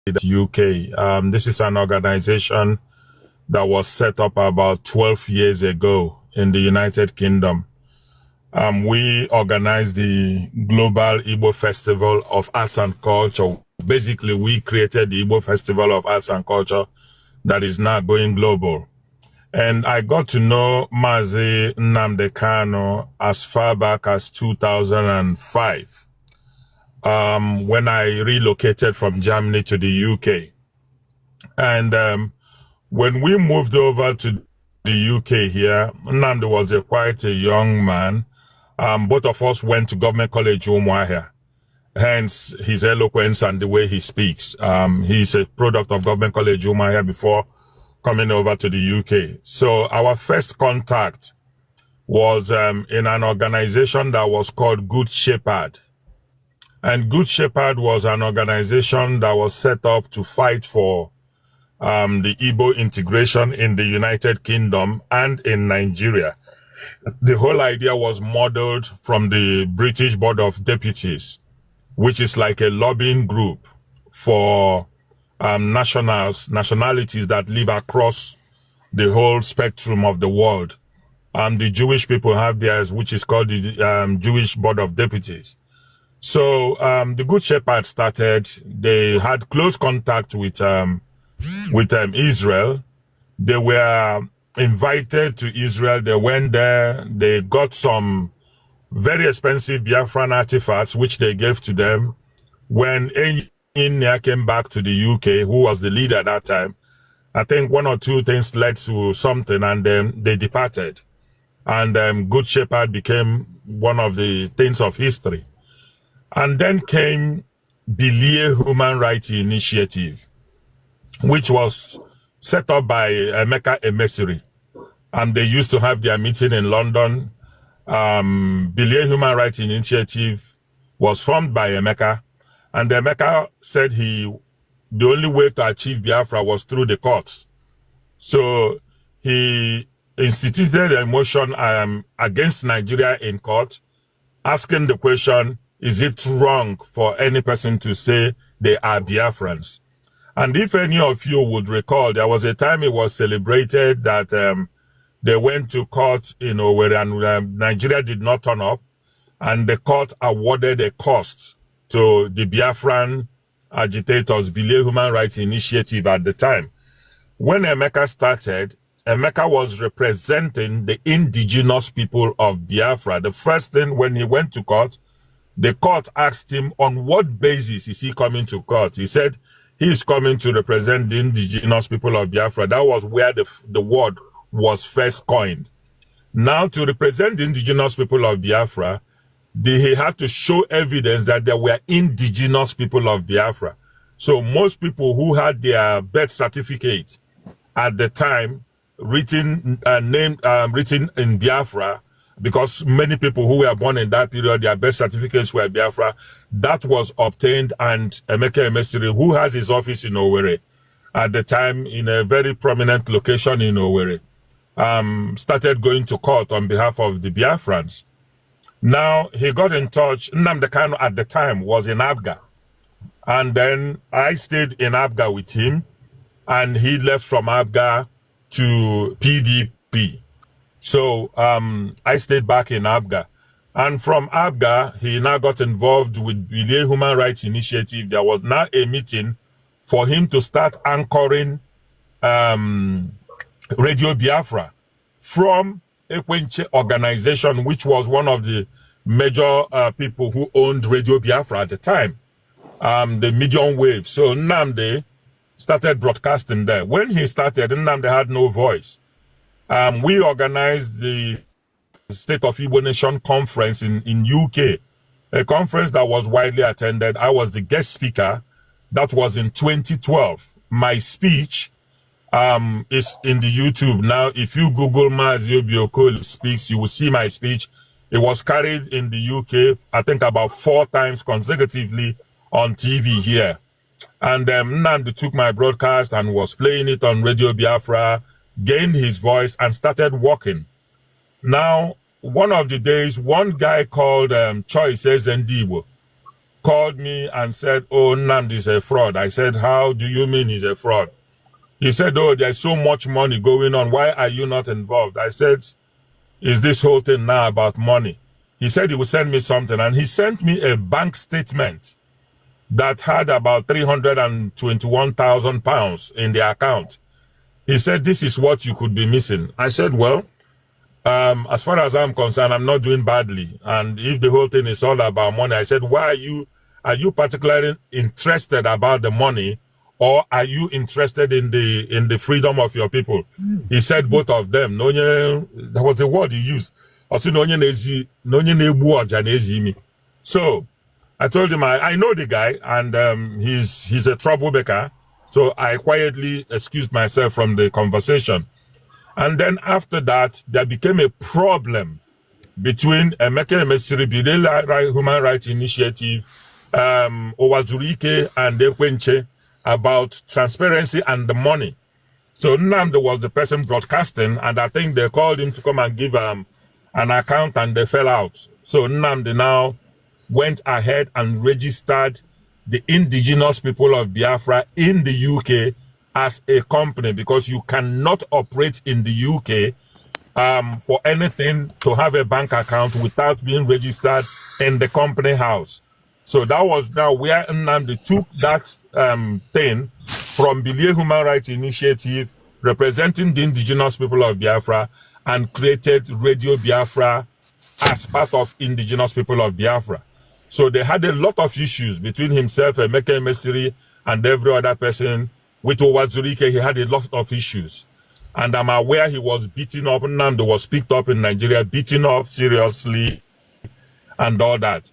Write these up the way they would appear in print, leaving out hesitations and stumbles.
UK. This is an organization that was set up about 12 years ago in the United Kingdom. We organized the Global Igbo Festival of Arts and Culture. Basically, we created the Igbo Festival of Arts and Culture that is now going global. And I got to know Mazi Nnamdi Kanu as far back as 2005, when I relocated from Germany to the UK. And when we moved over to the UK here, Nnamdi was quite a young man. Both of us went to Government College Umuahia, hence his eloquence and the way he speaks. He's a product of Government College Umuahia before coming over to the UK. So our first contact was in an organization that was called Good Shepherd. And Good Shepherd was an organization that was set up to fight for the Igbo integration in the United Kingdom and in Nigeria. The whole idea was modeled from the British Board of Deputies, which is like a lobbying group for nationalities that live across the whole spectrum of the world. The Jewish people have theirs, which is called the Jewish Board of Deputies. So the Good Shepherd started. They had close contact with Israel. They were invited to Israel. They went there. They got some very expensive Biafran artifacts, which they gave to them. When anyi came back to the UK, who was the leader at that time, I think one or two things led to something, and then they departed. And Good Shepherd became one of the things of history. And then came Bilie Human Rights Initiative, which was set up by Emeka Emesiri. And they used to have their meeting in London. Bilie Human Rights Initiative was formed by Emeka. And Emeka said the only way to achieve Biafra was through the courts. So he instituted a motion against Nigeria in court, asking the question, is it wrong for any person to say they are Biafrans? And if any of you would recall, there was a time it was celebrated that they went to court in Owerri, and Nigeria did not turn up, and the court awarded a cost to the Biafran agitators, Bilie Human Rights Initiative at the time. When Emeka started, Emeka was representing the indigenous people of Biafra. The first thing, when he went to court, the court asked him on what basis is he coming to court. He said he is coming to represent the indigenous people of Biafra. That was where the word was first coined. Now, to represent the indigenous people of Biafra, he had to show evidence that there were indigenous people of Biafra. So most people who had their birth certificate at the time written in Biafra, because many people who were born in that period, their birth certificates were Biafra, that was obtained, and Emeka Emesiri, who has his office in Owerri at the time in a very prominent location in Owerri, started going to court on behalf of the Biafrans. Now, he got in touch. Nnamdi Kanu at the time was in Abga. And then I stayed in Abga with him, and he left from Abga to PDP. So I stayed back in Abga. And from Abga, he now got involved with Bilie Human Rights Initiative. There was now a meeting for him to start anchoring Radio Biafra from Ekwenche organization, which was one of the major people who owned Radio Biafra at the time, the medium wave. So Nnamdi started broadcasting there. When he started, Nnamdi had no voice. We organized the State of Igbo Nation conference in UK, a conference that was widely attended. I was the guest speaker. That was in 2012. My speech is in the YouTube. Now, if you Google Mazi Obiokoli speaks, you will see my speech. It was carried in the UK, I think about 4 times consecutively on TV here. And Nnamdi took my broadcast and was playing it on Radio Biafra, gained his voice, and started walking. Now, one of the days, one guy called Choice Ndibo called me and said, oh, Nnamdi is a fraud. I said, how do you mean he's a fraud? He said, oh, there's so much money going on. Why are you not involved? I said, is this whole thing now about money? He said he would send me something, and he sent me a bank statement that had about 321,000 pounds in the account. He said, this is what you could be missing. I said, well, as far as I'm concerned, I'm not doing badly. And if the whole thing is all about money, I said, why are you particularly interested about the money, or are you interested in the freedom of your people? He said both of them. That was the word he used. So I told him I know the guy, and he's a troublemaker. So I quietly excused myself from the conversation. And then after that, there became a problem between Emeka Emesiri, Bido Human Rights Initiative, Owazurike, and Ekwenche about transparency and the money. So Nnamdi was the person broadcasting, and I think they called him to come and give an account, and they fell out. So Nnamdi now went ahead and registered the indigenous people of Biafra in the UK as a company, because you cannot operate in the UK for anything to have a bank account without being registered in the company house. So that was now where Nnamdi took that thing from Bilie Human Rights Initiative, representing the indigenous people of Biafra, and created Radio Biafra as part of indigenous people of Biafra. So they had a lot of issues between himself, Emeka Emesiri, and every other person. With Owazurike, he had a lot of issues. And I'm aware he was beaten up. Nnamdi was picked up in Nigeria, beaten up seriously, and all that.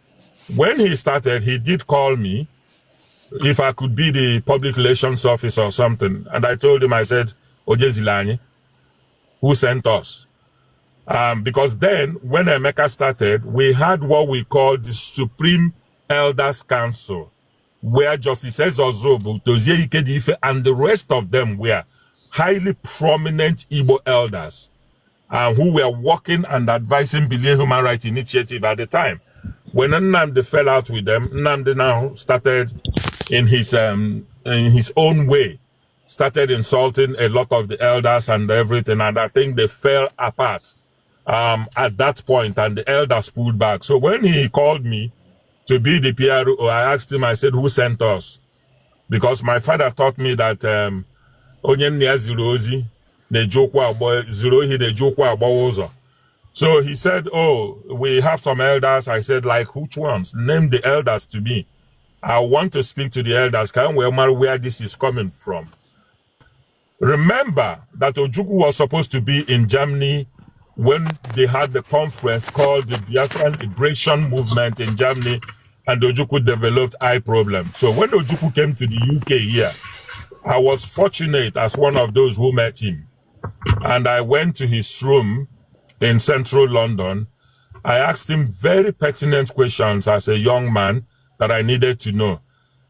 When he started, he did call me if I could be the public relations officer or something. And I told him, I said, Oje Zilani, who sent us? Because then, when Emeka started, we had what we called the Supreme Elders Council, where Justice Ezozobu, Dozie Ikedife, and the rest of them were highly prominent Igbo elders who were working and advising Bilie Human Rights Initiative at the time. When Nnamdi fell out with them, Nnamdi now started in his own way, started insulting a lot of the elders and everything, and I think they fell apart at that point, and the elders pulled back. So when he called me to be the PRO, I asked him, I said, who sent us? Because my father taught me that so he said, oh, we have some elders. I said, like, which ones? Name the elders to me. I want to speak to the elders. Can we know where this is coming from? Remember that Ojukwu was supposed to be in Germany when they had the conference called the Biafran Liberation Movement in Germany, and Ojukwu developed eye problems. So when Ojukwu came to the UK here, I was fortunate as one of those who met him. And I went to his room in central London. I asked him very pertinent questions as a young man that I needed to know.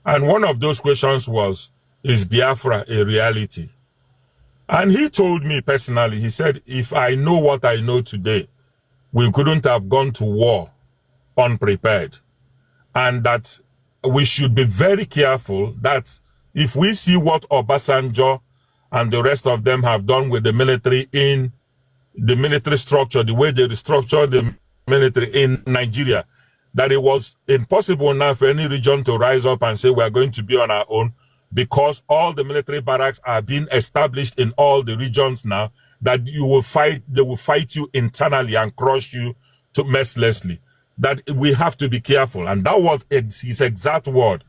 And one of those questions was, is Biafra a reality? And he told me personally, he said, if I know what I know today, we couldn't have gone to war unprepared. And that we should be very careful that if we see what Obasanjo and the rest of them have done with the military in the military structure, the way they restructured the military in Nigeria, that it was impossible now for any region to rise up and say we are going to be on our own, because all the military barracks are being established in all the regions now, that you will fight, they will fight you internally and crush you to mercilessly. That we have to be careful. And that was his exact word.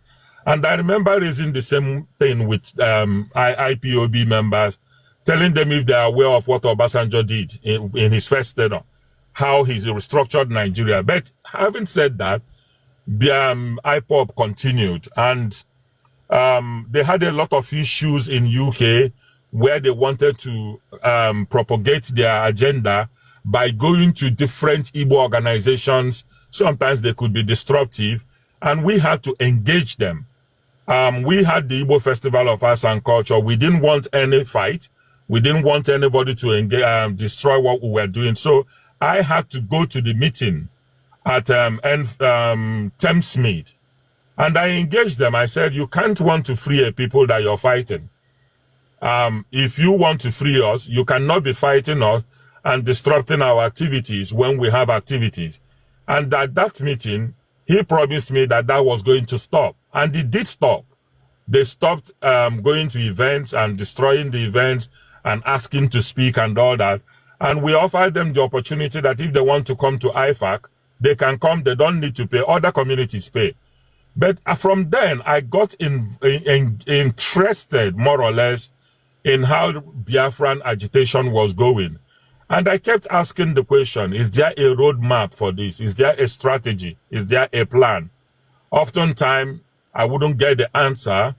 And I remember raising the same thing with IPOB members, telling them if they are aware of what Obasanjo did in his first tenure, how he's restructured Nigeria. But having said that, the IPOB continued, and they had a lot of issues in UK where they wanted to propagate their agenda by going to different Igbo organizations. Sometimes they could be disruptive, and we had to engage them. We had the Igbo Festival of Arts and Culture. We didn't want any fight. We didn't want anybody to engage, destroy what we were doing. So I had to go to the meeting at Thamesmead. And I engaged them. I said, you can't want to free a people that you're fighting. If you want to free us, you cannot be fighting us and disrupting our activities when we have activities. And at that meeting, he promised me that that was going to stop. And it did stop. They stopped going to events and destroying the events and asking to speak and all that. And we offered them the opportunity that if they want to come to IFAC, they can come. They don't need to pay. Other communities pay. But from then, I got interested, more or less, in how Biafran agitation was going. And I kept asking the question, is there a roadmap for this? Is there a strategy? Is there a plan? Oftentimes, I wouldn't get the answer.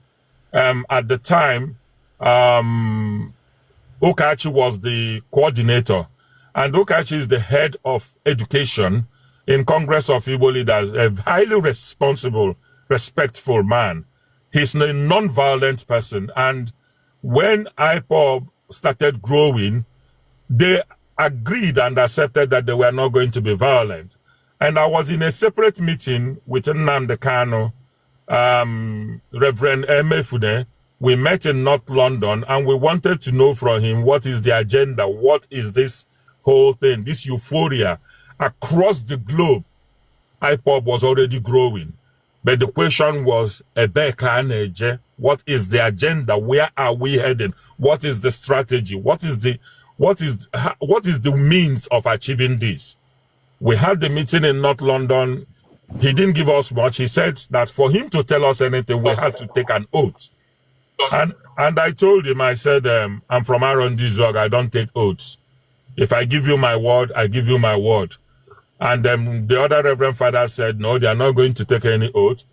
At the time, Okachi was the coordinator, and Okachi is the head of education in Congress of Igbo Leaders, a highly responsible, respectful man. He's a non-violent person, and when IPOB started growing, they agreed and accepted that they were not going to be violent. And I was in a separate meeting with Nnamdi Kanu, Reverend Emefude. We met in North London, and we wanted to know from him what is the agenda, what is this whole thing, this euphoria across the globe. IPOB was already growing, but the question was, what is the agenda? Where are we heading? What is the strategy? What is the means of achieving this? We had the meeting in North London. He didn't give us much. He said that for him to tell us anything, we had to take an oath. And I told him, I said, I'm from Aaron D. Zog. I don't take oaths. If I give you my word, I give you my word. And the other Reverend Father said, no, they are not going to take any oath.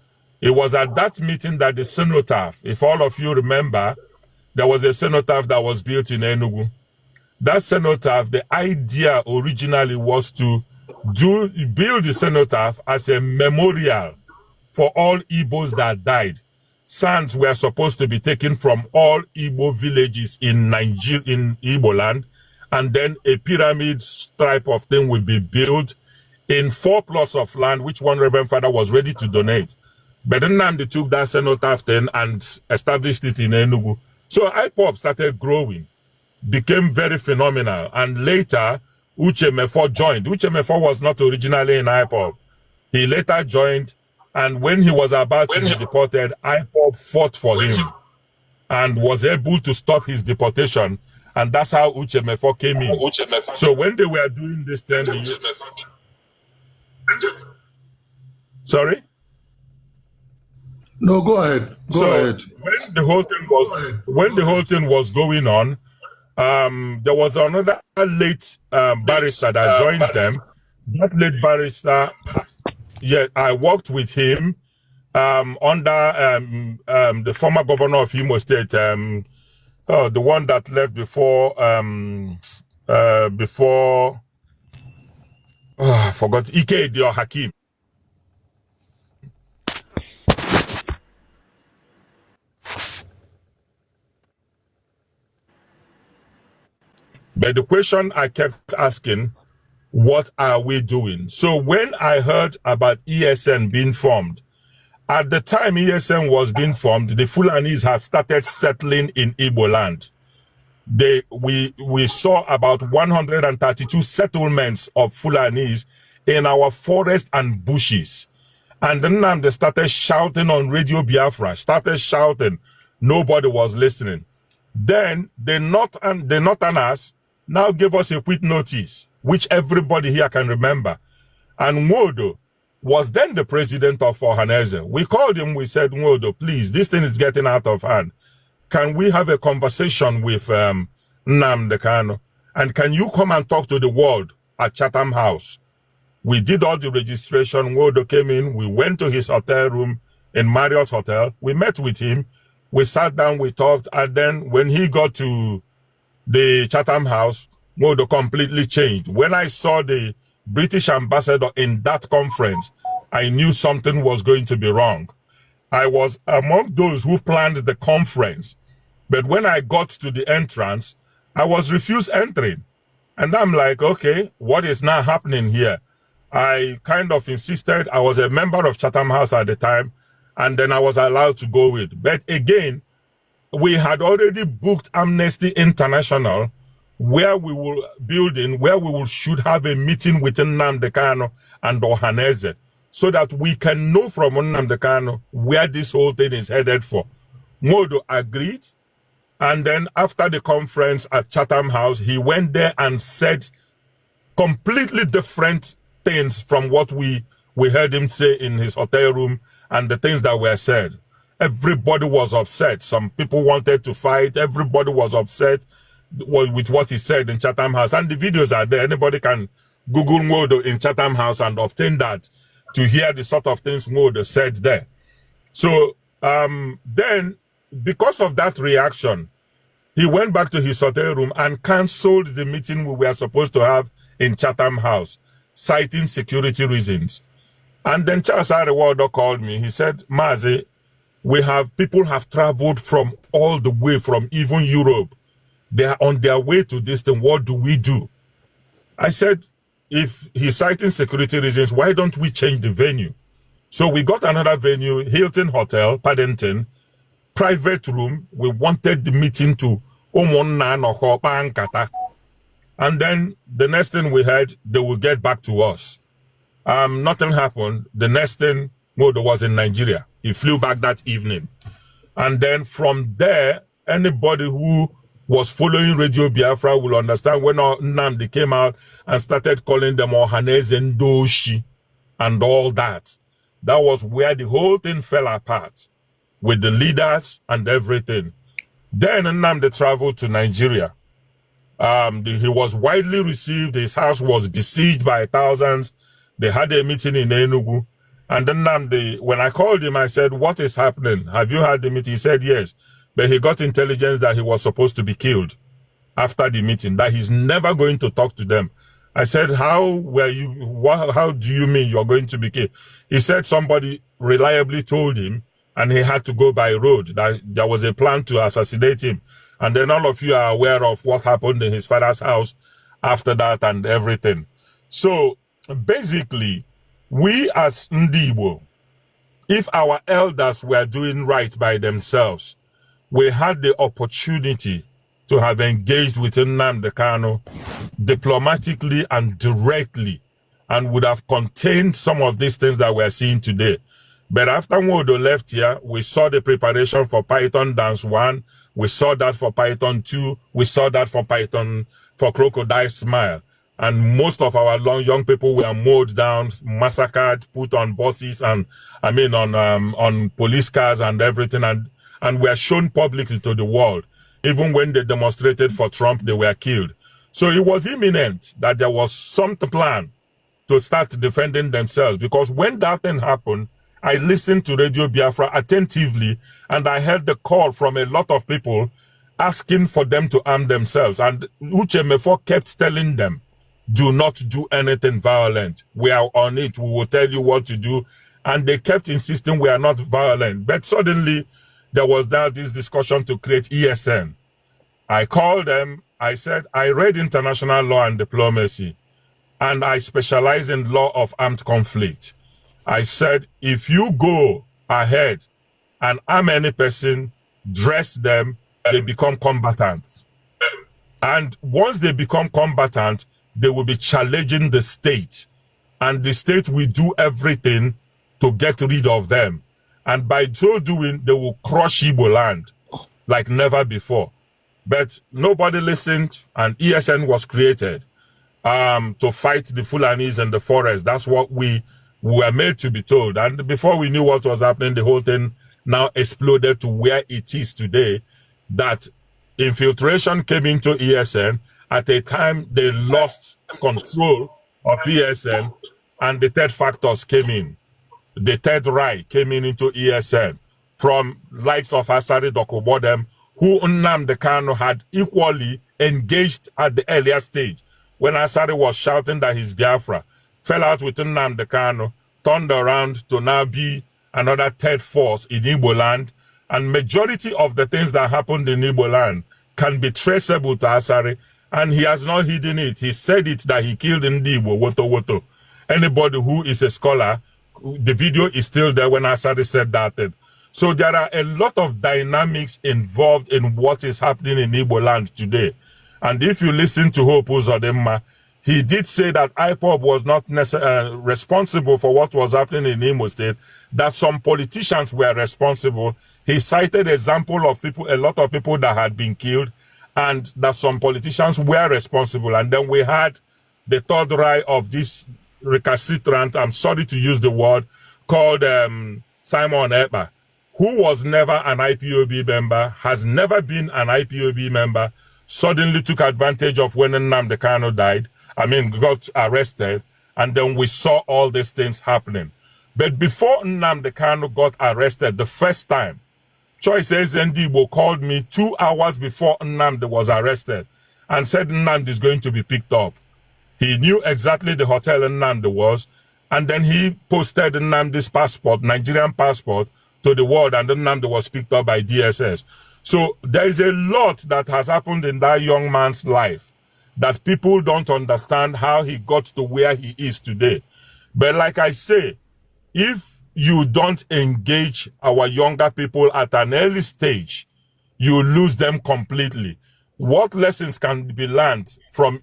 It was at that meeting that the cenotaph, if all of you remember, there was a cenotaph that was built in Enugu. That cenotaph, the idea originally was to build the cenotaph as a memorial for all Igbos that died. Sands were supposed to be taken from all Igbo villages in Nigeria, in Igbo land, and then a pyramid type of thing will be built in 4 plots of land, which one Reverend Father was ready to donate. But then they took that cenotaph thing and established it in Enugu. So IPOB started growing, became very phenomenal, and later Uche Mefo joined. Uche Mefo was not originally in IPOB. He later joined, and when he was about to be deported, IPOB fought for him and was able to stop his deportation, and that's how Uche Mefo came in. So when they were doing this thing, sorry? No, go ahead. Go ahead. When the whole thing was going on, there was another late barrister that joined them. That late barrister, I worked with him under the former governor of Imo State, the one that left before I forgot, Ike Dio Hakim. But the question I kept asking, what are we doing? So when I heard about ESN being formed, at the time ESN was being formed, the Fulanis had started settling in Igbo land. We saw about 132 settlements of Fulanis in our forest and bushes. And then they started shouting on Radio Biafra, started shouting. Nobody was listening. Then the Northerners now gave us a quick notice, which everybody here can remember. And Nwodo was then the president of Ohaneze. We called him, we said, Nwodo, please, this thing is getting out of hand. Can we have a conversation with Nnamdi Kanu? And can you come and talk to the world at Chatham House? We did all the registration. Nwodo came in. We went to his hotel room in Marriott Hotel. We met with him. We sat down, we talked. And then when he got to the Chatham House, Nwodo completely changed. When I saw the British ambassador in that conference, I knew something was going to be wrong. I was among those who planned the conference. But when I got to the entrance, I was refused entering. And I'm like, okay, what is now happening here? I kind of insisted. I was a member of Chatham House at the time. and then I was allowed to go with. But again, we had already booked Amnesty International, where we should have a meeting with Nnamdi Kanu and Ohaneze, so that we can know from Nnamdi Kanu where this whole thing is headed for. Modo agreed, and then after the conference at Chatham House, he went there and said completely different things from what we heard him say in his hotel room and the things that were said. Everybody was upset. Some people wanted to fight. Everybody was upset with what he said in Chatham House. And the videos are there. Anybody can Google Modo in Chatham House and obtain that to hear the sort of things Modo said there. So then, because of that reaction, he went back to his hotel room and cancelled the meeting we were supposed to have in Chatham House, citing security reasons. And then Charles Arewaldo called me. He said, Mazi, people have traveled from all the way from even Europe. They are on their way to this thing. What do we do? I said, if he's citing security reasons, why don't we change the venue? So we got another venue, Hilton Hotel, Paddington, private room. We wanted the meeting to Nkata. And then the next thing we heard, they will get back to us. Nothing happened. The next thing, Modo was in Nigeria. He flew back that evening. And then from there, anybody who was following Radio Biafra will understand when Nnamdi came out and started calling them Ohaneze Ndoshi and all that. That was where the whole thing fell apart with the leaders and everything. Then Nnamdi traveled to Nigeria. He was widely received. His house was besieged by thousands. They had a meeting in Enugu. And then when I called him, I said, what is happening? Have you had the meeting? He said, yes. But he got intelligence that he was supposed to be killed after the meeting, that he's never going to talk to them. I said, how do you mean you're going to be killed? He said somebody reliably told him, and he had to go by road, that there was a plan to assassinate him. And then all of you are aware of what happened in his father's house after that and everything. So basically, we as Ndibo, if our elders were doing right by themselves, we had the opportunity to have engaged with Nnamdi Kanu diplomatically and directly, and would have contained some of these things that we're seeing today. But after Modo left here, we saw the preparation for Python Dance 1, we saw that for Python 2, we saw that for Crocodile Smile. And most of our young people were mowed down, massacred, put on buses and, on police cars and everything, and were shown publicly to the world. Even when they demonstrated for Trump, they were killed. So it was imminent that there was some plan to start defending themselves, because when that thing happened, I listened to Radio Biafra attentively, and I heard the call from a lot of people asking for them to arm themselves. And Uche Mefo kept telling them, do not do anything violent. We are on it. We will tell you what to do. And they kept insisting we are not violent. But suddenly, there was now this discussion to create ESN. I called them. I said, I read international law and diplomacy, and I specialize in law of armed conflict. I said, if you go ahead and arm any person, dress them, they become combatants. And once they become combatants, they will be challenging the state. And the state will do everything to get rid of them. And by so doing, they will crush Igbo land like never before. But nobody listened, and ESN was created to fight the Fulanis in the forest. That's what we were made to be told. And before we knew what was happening, the whole thing now exploded to where it is today, that infiltration came into ESN at a time they lost control of ESN, and the third factors came in. The third Reich came into ESN from likes of Asari Dokobodem, who Nnamdi Kanu had equally engaged at the earlier stage when Asari was shouting that his Biafra, fell out with Nnamdi Kanu, turned around to now be another third force in Igbo land, and majority of the things that happened in Igbo land can be traceable to Asari, and he has not hidden it. He said it that he killed Ndibo, Woto Woto. Anybody who is a scholar the video is still there when Asadi said that thing. So there are a lot of dynamics involved in what is happening in Igbo land today. And if you listen to Hope Uzodimma, he did say that IPOB was not responsible for what was happening in Imo State, that some politicians were responsible. He cited example of people, a lot of people that had been killed, and that some politicians were responsible. And then we had the third eye of this recalcitrant, I'm sorry to use the word, called Simon Ekpa, who was never an IPOB member, has never been an IPOB member, suddenly took advantage of when Nnamdi Kanu died, got arrested, and then we saw all these things happening. But before Nnamdi Kanu got arrested the first time, Choice Ezendibo called me 2 hours before Nnamdi was arrested and said Nnamdi is going to be picked up. He knew exactly the hotel Nnamdi was, and then he posted Nnamdi's passport, Nigerian passport, to the world, and Nnamdi was picked up by DSS. So there is a lot that has happened in that young man's life that people don't understand how he got to where he is today. But like I say, if you don't engage our younger people at an early stage, you lose them completely. What lessons can be learned from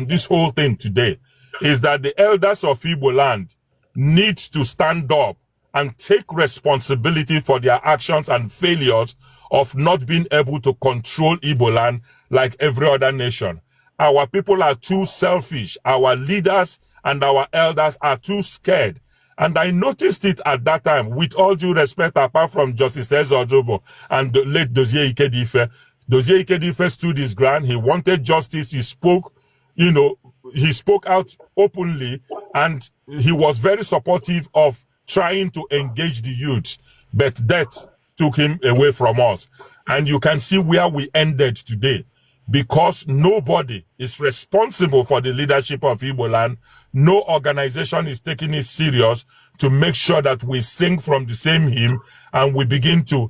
this whole thing today is that the elders of Igbo land need to stand up and take responsibility for their actions and failures of not being able to control Igbo land like every other nation. Our people are too selfish. Our leaders and our elders are too scared. And I noticed it at that time, with all due respect, apart from Justice Ezojobo and the late Dozie Ikedife. Dozie Ikedife stood his ground. He wanted justice. He spoke, he spoke out openly, and he was very supportive of trying to engage the youth. But that took him away from us. And you can see where we ended today, because nobody is responsible for the leadership of Igbo land. No organization is taking it serious to make sure that we sing from the same hymn and we begin to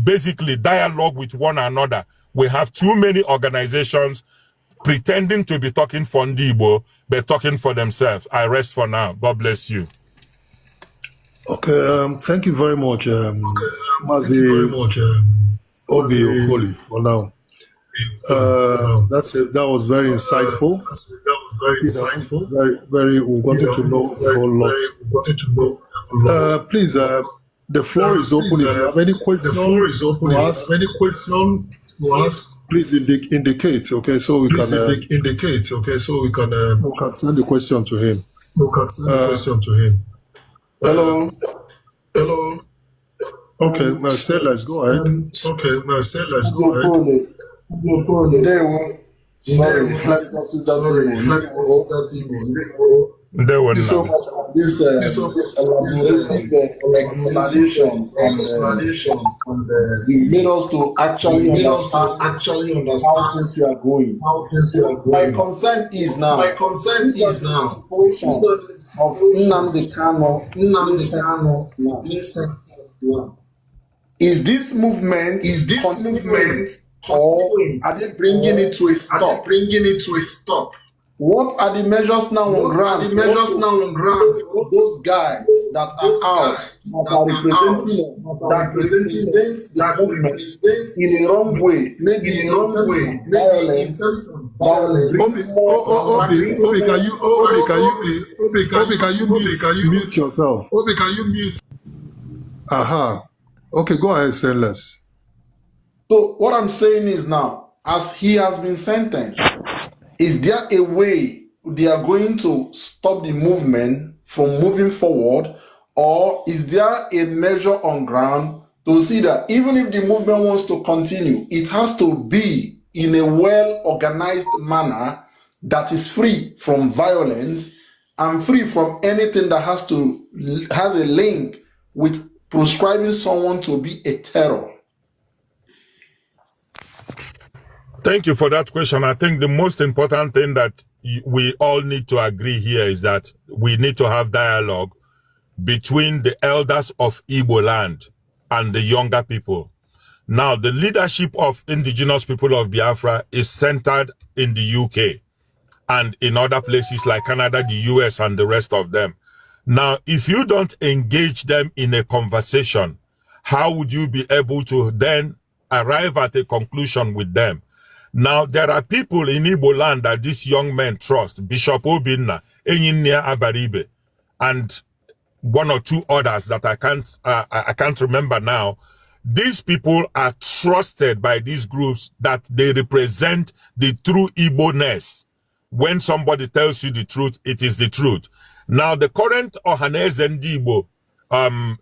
basically dialogue with one another. We have too many organizations pretending to be talking for Igbo, but talking for themselves. I rest for now. God bless you. Okay, thank you very much, Obi Okoli, for now. That was very insightful. Very, we wanted to know a whole lot. Please, the floor is open. If you have any questions, please indicate. Okay, so we can send the question to him. Hello. Okay, Marcellus, go ahead. There were so much for this explanation and you made us to actually understand how things we are going. My concern is now of Nnamdi Kanu. Is this movement or are they bringing it to a stop? What are the measures now on ground? Those guys that are out, that represent the movement in a wrong way, maybe in violence. Obi, can you mute yourself? Can you mute? Aha. Okay, go ahead, say less. So what I'm saying is now, as he has been sentenced, is there a way they are going to stop the movement from moving forward, or is there a measure on ground to see that even if the movement wants to continue, it has to be in a well-organized manner that is free from violence and free from anything that has a link with prescribing someone to be a terror? Thank you for that question. I think the most important thing that we all need to agree here is that we need to have dialogue between the elders of Igbo land and the younger people. Now, the leadership of indigenous people of Biafra is centered in the UK and in other places like Canada, the US, and the rest of them. Now, if you don't engage them in a conversation, how would you be able to then arrive at a conclusion with them? Now, there are people in Igbo land that these young men trust, Bishop Obinna, Enyinia Abaribe, and one or two others that I can't remember now. These people are trusted by these groups that they represent the true Igbo-ness. When somebody tells you the truth, it is the truth. Now, the current Ohaneze Ndigbo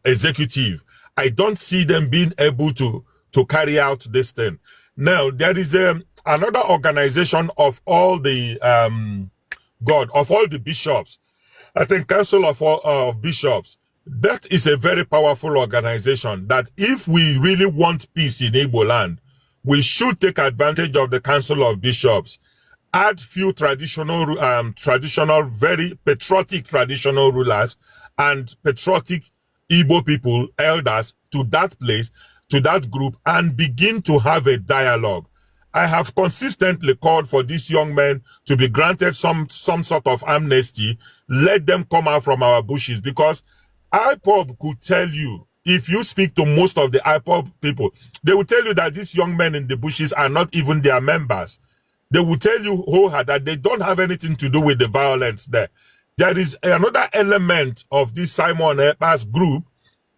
executive, I don't see them being able to carry out this thing. Now, there is another organization of all the of all the bishops. I think Council of Bishops. That is a very powerful organization that if we really want peace in Igbo land, we should take advantage of the Council of Bishops, add few traditional, very patriotic traditional rulers and patriotic Igbo people, elders to that place, to that group, and begin to have a dialogue. I have consistently called for these young men to be granted some sort of amnesty. Let them come out from our bushes, because IPOB could tell you, if you speak to most of the IPOB people, they will tell you that these young men in the bushes are not even their members. They will tell you that they don't have anything to do with the violence there. There is another element of this Simon Ekpa's group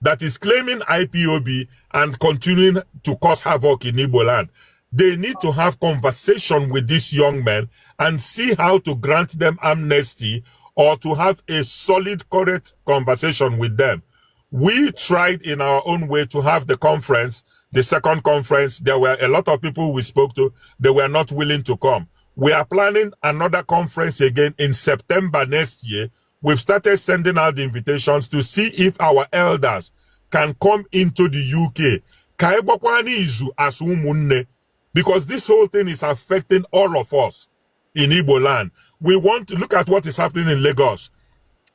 that is claiming IPOB and continuing to cause havoc in Igbo land. They need to have conversation with these young men and see how to grant them amnesty or to have a solid, correct conversation with them. We tried in our own way to have the conference, the second conference. There were a lot of people we spoke to. They were not willing to come. We are planning another conference again in September next year. We've started sending out the invitations to see if our elders can come into the UK. Because this whole thing is affecting all of us in Igbo land. We want to look at what is happening in Lagos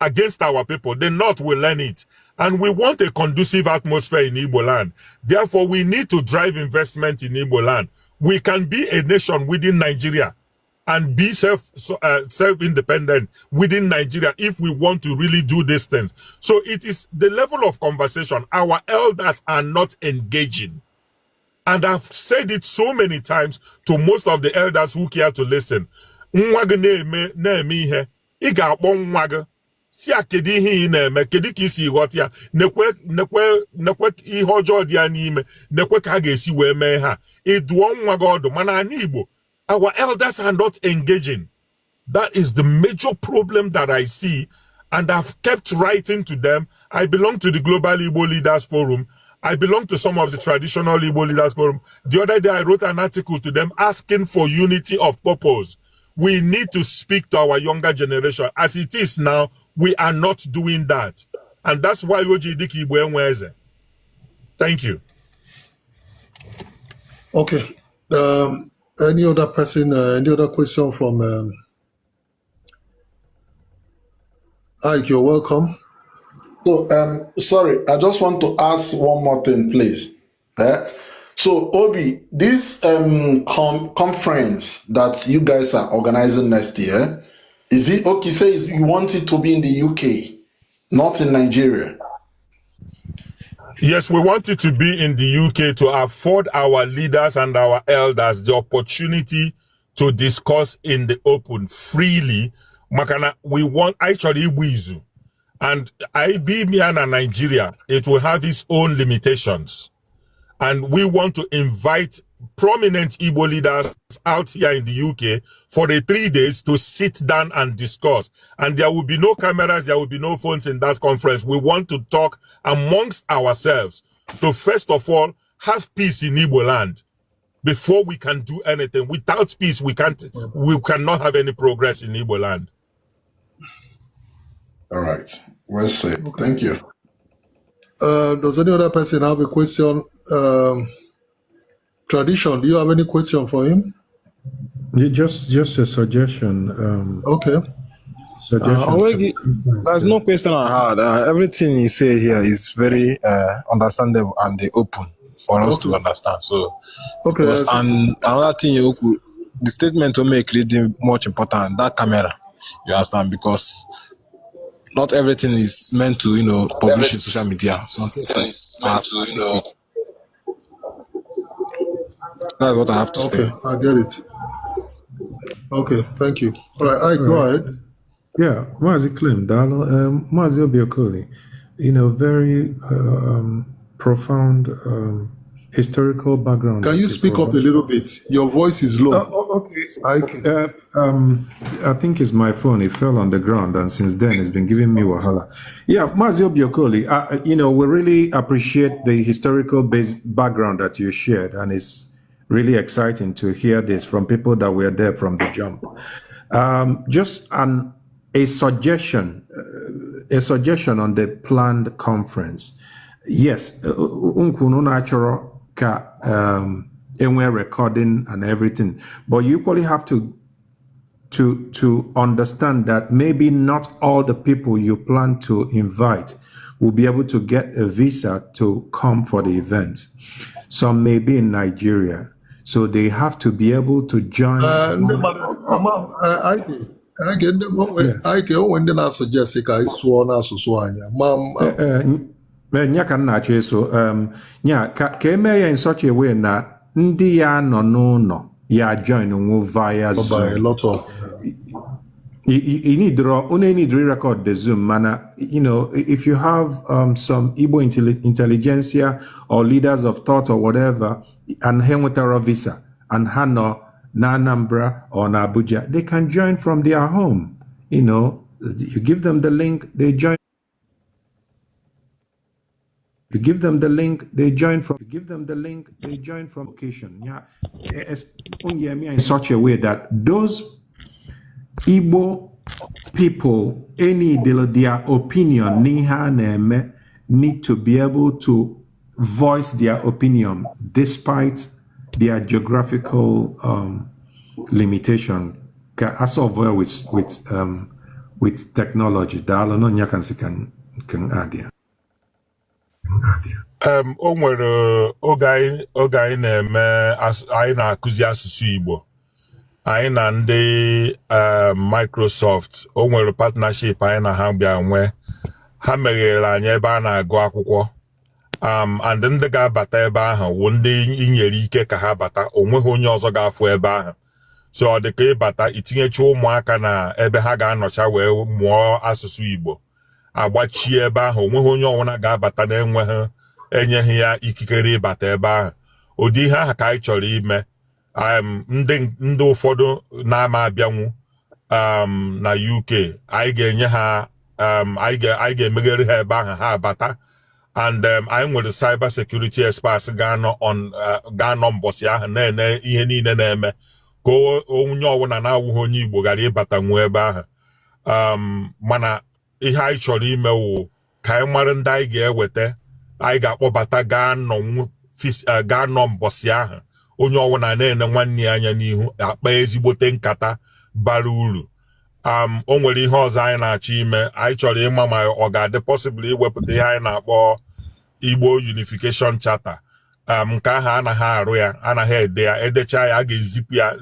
against our people. The North will learn it. And we want a conducive atmosphere in Igbo land. Therefore, we need to drive investment in Igbo land. We can be a nation within Nigeria and be self-independent within Nigeria if we want to really do these things. So it is the level of conversation. Our elders are not engaging. And I've said it so many times to most of the elders who care to listen. Si akedi ihe na-eme, kedi ka isi ghọta ya, nekwe ihe ọjọọ dị ya n'ime, nekwe ka ha ga-esi wee mee ha. Eduo nwa gị ọdụ, mana anyị Igbo, our elders are not engaging. That is the major problem that I see, and I've kept writing to them. I belong to the Global Igbo Leaders Forum. I belong to some of the traditional Igbo Leaders Forum. The other day I wrote an article to them asking for unity of purpose. We need to speak to our younger generation. As it is now, we are not doing that. And that's why Oji Diki Ibwe. Thank you. Okay. Any other person, any other question from Ike, you're welcome. So, sorry, I just want to ask one more thing, please. So, Obi, this conference that you guys are organizing next year, is it okay? Say you want it to be in the UK, not in Nigeria. Yes, we want it to be in the UK to afford our leaders and our elders the opportunity to discuss in the open freely. Makana, we want actually Wizu. And IBM and Nigeria, it will have its own limitations. And we want to invite prominent Igbo leaders out here in the UK for the 3 days to sit down and discuss. And there will be no cameras, there will be no phones in that conference. We want to talk amongst ourselves to, first of all, have peace in Igbo land before we can do anything. Without peace, we cannot have any progress in Igbo land. All right. Well said. Okay. Thank you. Does any other person have a question? Tradition, do you have any question for him? Just a suggestion. Okay. Suggestion. There's no question I had. Everything you say here is very understandable and open for us to understand. So, okay. And another thing, the statement will make really much important. That camera, you understand, because not everything is meant to, publish in social media. Some things It's meant to, That's what I have to Okay, say. I get it. Okay, thank you. All right, I go ahead. Yeah, Mazi Klim, Dalo, Mazi Obiokoli, very profound historical background. Can you speak up a little bit? Your voice is low. Okay. I can. I think it's my phone. It fell on the ground, and since then it's been giving me wahala. Yeah, Mazi Obiokoli, we really appreciate the historical background that you shared, and it's really exciting to hear this from people that were there from the jump. Just a suggestion on the planned conference. Yes, unkunu natural ka anywhere recording and everything, but you equally have to understand that maybe not all the people you plan to invite will be able to get a visa to come for the event. Some may be in Nigeria, so they have to be able to join. I get them. I can when they not suggest I sworn as Swanya. Nya ka nna achọ eso ka eme ya in such a way na ndị ya nọ n'ụlọ ya join nwu via Zoom. By a lot of You need to record the Zoom, mana. If you have some Igbo intelligentsia or leaders of thought or whatever, and ha nwetara visa and ha nọ na Anambra or na Abuja, they can join from their home. You give them the link, they join. You give them the link, they join from. You give them the link, they join from location. Yeah, in such a way that those Igbo people, their opinion, need to be able to voice their opinion despite their geographical limitation. As of well with technology, can add here. O nwere oge anyị na-eme anyị na-akụzi asụsụ Igbo anyị na ndị Microsoft. O nwere partnership anyị na ha bịa nwee. Ha meghere anyị ebe a na-agụ akwụkwọ and ndị ga-abata ebe ahụ wụ ndị inyere ike ka ha bata, onweghị onye ọzọ ga-afụ ebe ahụ. So ọ dị ka ịbata itinyecha ụmụaka na ebe ha ga-anọcha wee mụọ asụsụ Igbo, agbachie ebe ahụ, onweghị onye ọbụla ga-abata enyeghị ya ikikere ịbata ebe ahụ. Ụdị ihe ahụ ka anyị chọrọ ime. Ndị ụfọdụ na-ama abịanwu na UK, anyị ga-enye ha anyị ga-emeghere ha ebe ahụ ha abata, and anyị nwere cyber security experts ga-anọ mbọsị ahụ na-ene ihe niile na-eme ka onye ọbụla na-awụghị onye Igbo ghara ịbata nwu ebe ahụ. Mana ihe anyị chọrọ ime wụ ka anyị mara ndị anyị ga-eweta, anyị ga-akpọbata gaa nọ mbọsị ahụ, onye ọbụla na-ene nwanne ya anya n'ihu, akpa ezigbote nkata bara uru. O nwere ihe ọzọ anyị na-achọ ime. Anyị chọrọ ịma ma ọ ga-adị possible iwepụta ihe anyị na-akpọ Igbo Unification Charter. Nke ahụ anaghị arụ ya, anaghị ede ya, edecha ya a ga-ezipụ ya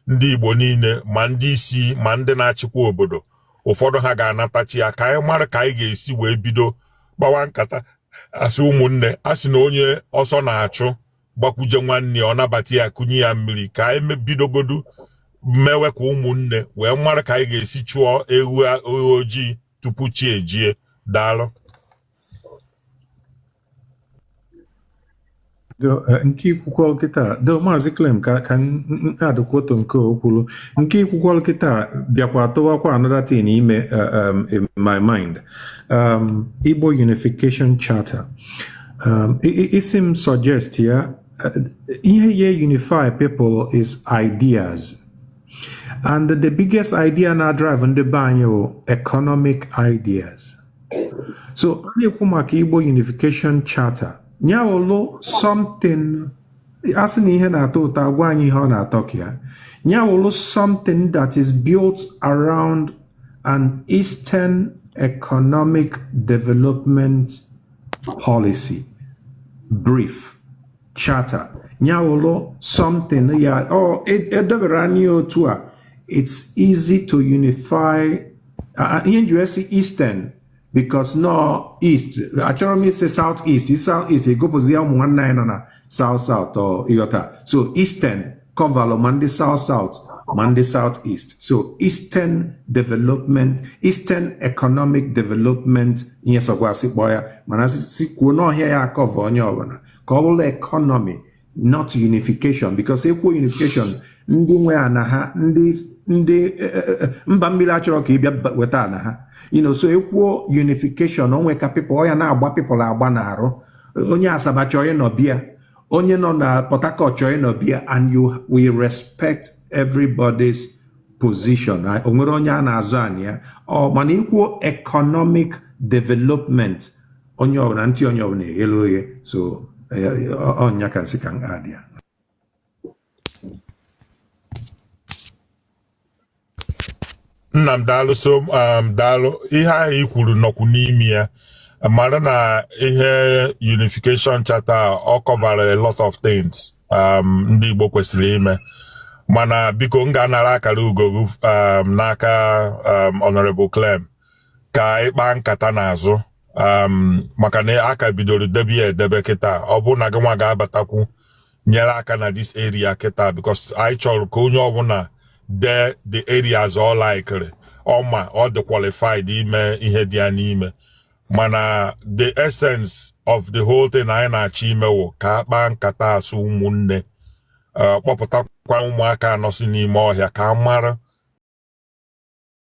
ndị Igbo niile, ma ndị isi ma ndị na-achịkwa obodo. Ụfọdụ ha ga-anatachi ya ka anyị mara ka anyị ga-esi wee bido gbawa nkata asị ụmụnne, asị na onye ọsọ na-achụ gbakwuje nwanne ọ nabata ya kụnye ya mmiri, ka anyị bidogodu mmewe ka ụmụnne wee mara ka anyị ga-esi chụọ ewu ojii tupu chi ejie. Daalụ. Nke ikwukwọ kịta Maazị Clem ka adịkwoto nke okwulu nke ikwukwọ kịta bịakwa tọwakwa another thing ime in my mind. Igbo Unification Charter. Isim suggest here ihe unify people is ideas, and the biggest idea na drive ndị be anyị economic ideas. So na-ekwu maka Igbo Unification Charter, nyawolo something, asị na ihe na-atọ ụtọ agwa anyị ihe ọ na-atọ ka ya, nyawolo something that is built around an Eastern economic development policy brief charter. Nyawolo something ya edebere anyị otu a, it's easy to unify ihe nji wee si eastern because no east achọrọ m isi south east south east egopụzi ya ụmụ nwanne anyị nọ na south south or ịghọta so eastern cover ma ndị south south ma ndị south east so eastern development eastern economic development ihe sọkwasị kpọọ ya mana si kwuo n'ọhịa ya akọva onye ọbụla ka ọ bụrụ economy not unification because ekwuo unification ndị nwe ana ha ndị mba mmiri achọrọ ka ịbịa weta ana ha so ekwuo unification onwe ka people ọ ya na-agba people agba n'arụ onye Asaba chọrọ ịnọ bịa onye nọ na Port Harcourt chọrọ ịnọ bịa and we respect everybody's position o nwere onye a na-azụ anyị ya mana ikwuo economic development onye ọbụla ntị onye ọbụla eghele oghe so ọnya ka nsị ka m adị ya nna m daalụ so daalụ ihe ahụ i kwuru nọkwu n'ime ya mara na ihe unification charter ọ kọvara a lot of things ndị Igbo kwesịrị ime mana biko m ga-anara akara ugo n'aka Honorable Clem ka ịkpa nkata n'azụ maka na aka bidoro debe ya edebe kịta ọ bụ na gị nwa ga-abatakwu nyere aka na this area kịta because anyị chọrọ ka onye ọbụla dee the areas ọ laikere ọma ọ dị qualified ime ihe dị ya n'ime mana the essence of the whole thing anyị na-achọ imewo ka akpa nkata asụ ụmụnne kpọpụtakwa ụmụaka nọsi n'ime ọhịa ka a mara